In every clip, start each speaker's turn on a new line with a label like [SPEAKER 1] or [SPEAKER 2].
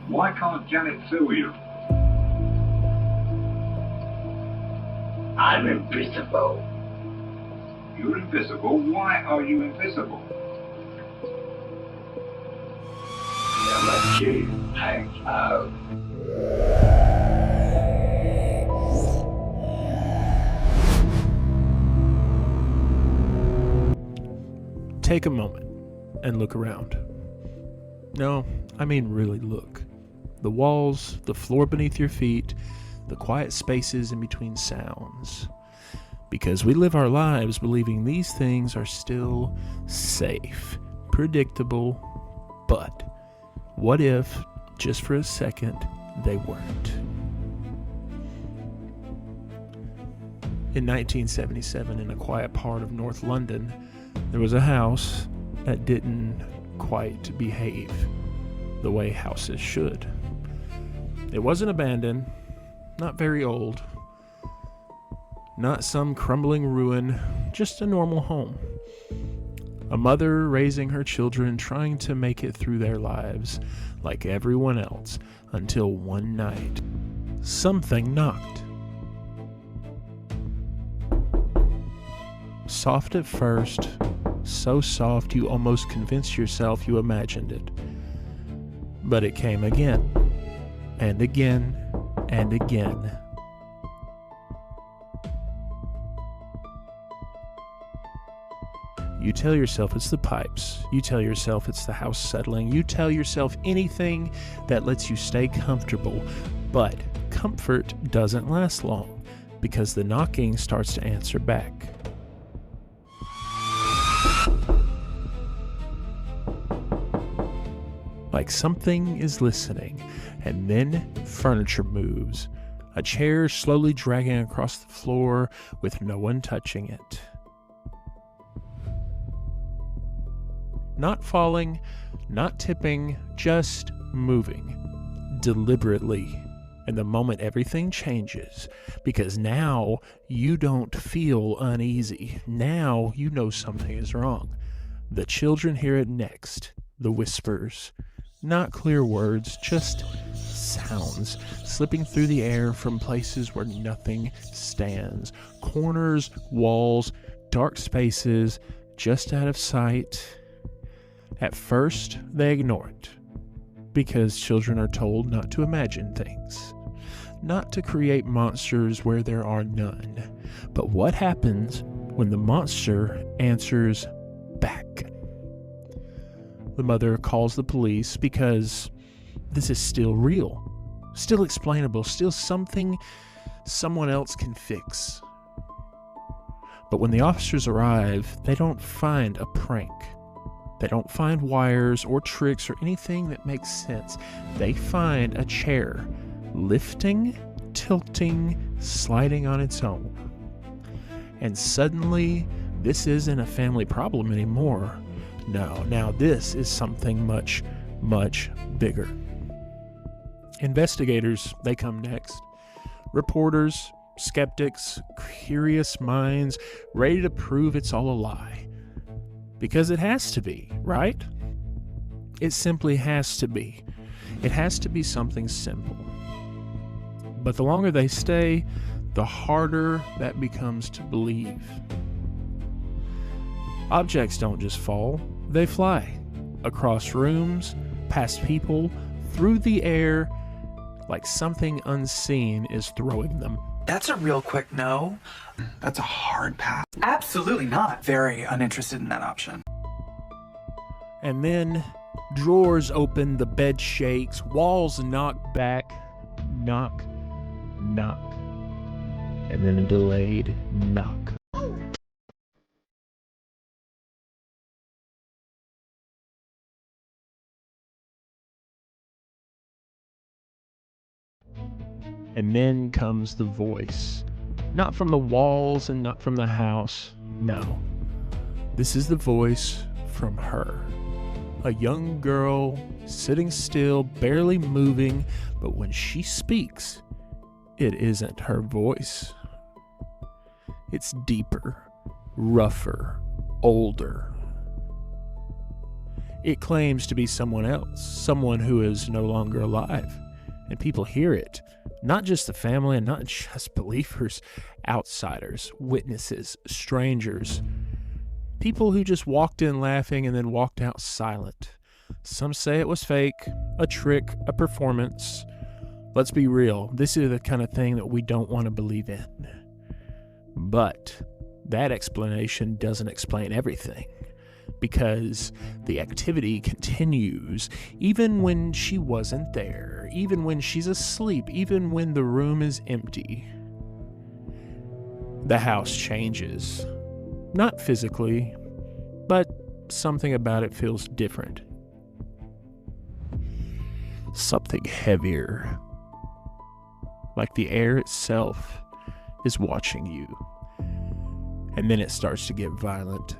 [SPEAKER 1] Why can't Janet sue you?
[SPEAKER 2] I'm invisible.
[SPEAKER 1] You're invisible? Why are you invisible?
[SPEAKER 2] I'm a chief hangs out.
[SPEAKER 3] Take a moment and look around. No, I mean really look. The walls, the floor beneath your feet, the quiet spaces in between sounds. Because we live our lives believing these things are still safe, predictable, but what if, just for a second, they weren't? In 1977, in a quiet part of North London, there was a house that didn't quite behave the way houses should. It wasn't abandoned, not very old, not some crumbling ruin, just a normal home. A mother raising her children, trying to make it through their lives like everyone else, until one night, something knocked. Soft at first, so soft you almost convinced yourself you imagined it. But it came again, and again, and again. You tell yourself it's the pipes. You tell yourself it's the house settling. You tell yourself anything that lets you stay comfortable. But comfort doesn't last long, because the knocking starts to answer back. Like something is listening, and then furniture moves. A chair slowly dragging across the floor with no one touching it. Not falling, not tipping, just moving. Deliberately. And the moment everything changes, because now you don't feel uneasy. Now you know something is wrong. The children hear it next. The whispers. Not clear words, just sounds slipping through the air from places where nothing stands. Corners, walls, dark spaces, just out of sight. At first, they ignore it, because children are told not to imagine things, not to create monsters where there are none. But what happens when the monster answers back? The mother calls the police because this is still real, still explainable, still something someone else can fix. But when the officers arrive, they don't find a prank. They don't find wires or tricks or anything that makes sense. They find a chair, lifting, tilting, sliding on its own. And suddenly, this isn't a family problem anymore. No, now this is something much, much bigger. Investigators, they come next. Reporters, skeptics, curious minds, ready to prove it's all a lie. Because it has to be, right? It simply has to be. It has to be something simple. But the longer they stay, the harder that becomes to believe. Objects don't just fall, they fly. Across rooms, past people, through the air, like something unseen is throwing them.
[SPEAKER 4] That's a real quick no. That's a hard pass. Absolutely not. Very uninterested in that option.
[SPEAKER 3] And then, drawers open, the bed shakes, walls knock back, knock, knock, and then a delayed knock. And then comes the voice. Not from the walls and not from the house. No. This is the voice from her. A young girl, sitting still, barely moving, but when she speaks, it isn't her voice. It's deeper, rougher, older. It claims to be someone else, someone who is no longer alive. And people hear it. Not just the family and not just believers, outsiders, witnesses, strangers. People who just walked in laughing and then walked out silent. Some say it was fake, a trick, a performance. Let's be real, this is the kind of thing that we don't want to believe in. But that explanation doesn't explain everything, because the activity continues even when she wasn't there, even when she's asleep, even when the room is empty. The house changes. Not physically, but something about it feels different. Something heavier. Like the air itself is watching you. And then it starts to get violent.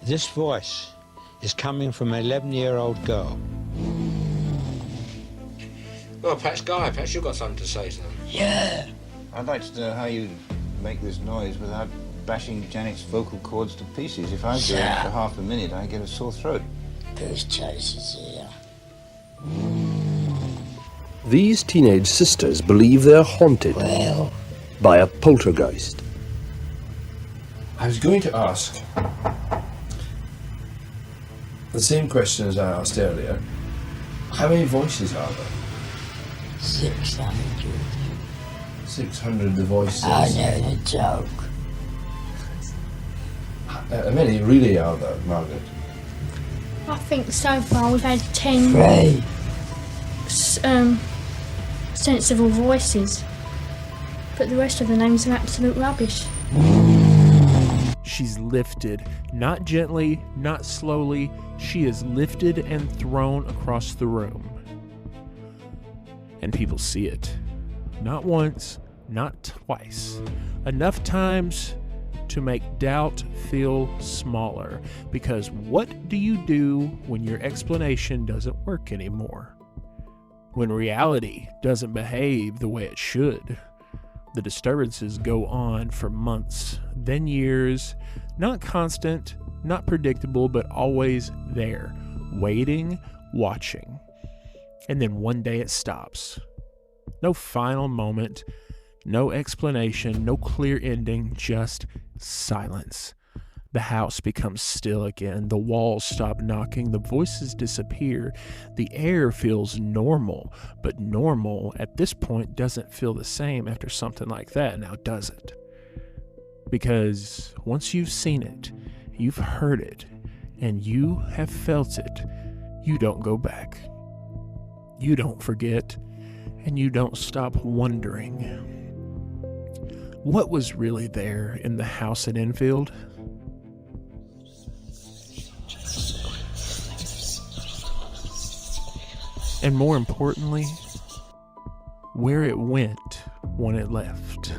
[SPEAKER 5] This voice is coming from an 11-year-old girl.
[SPEAKER 6] Well, perhaps, Guy, perhaps you've got something to say to them.
[SPEAKER 5] Yeah.
[SPEAKER 7] I'd like to know how you make this noise without bashing Janet's vocal cords to pieces. If I do it for half a minute, I get a sore throat.
[SPEAKER 5] There's chases here.
[SPEAKER 8] These teenage sisters believe they're haunted by a poltergeist.
[SPEAKER 9] I was going to ask the same question as I asked earlier. How many voices are there?
[SPEAKER 5] 600.
[SPEAKER 9] 600 the voices.
[SPEAKER 5] I know the joke.
[SPEAKER 9] How many really are there, Margaret?
[SPEAKER 10] I think so far we've had 10
[SPEAKER 5] Three.
[SPEAKER 10] sensible voices, but the rest of the names are absolute rubbish.
[SPEAKER 3] She's lifted, not gently, not slowly. She is lifted and thrown across the room. And people see it. Not once, not twice. Enough times to make doubt feel smaller. Because what do you do when your explanation doesn't work anymore? When reality doesn't behave the way it should? The disturbances go on for months, then years, not constant, not predictable, but always there, waiting, watching. And then one day it stops. No final moment, no explanation, no clear ending, just silence. The house becomes still again. The walls stop knocking. The voices disappear. The air feels normal, but normal at this point doesn't feel the same after something like that, now does it? Because once you've seen it, you've heard it, and you have felt it, you don't go back. You don't forget, and you don't stop wondering. What was really there in the house at Enfield? And more importantly, where it went when it left.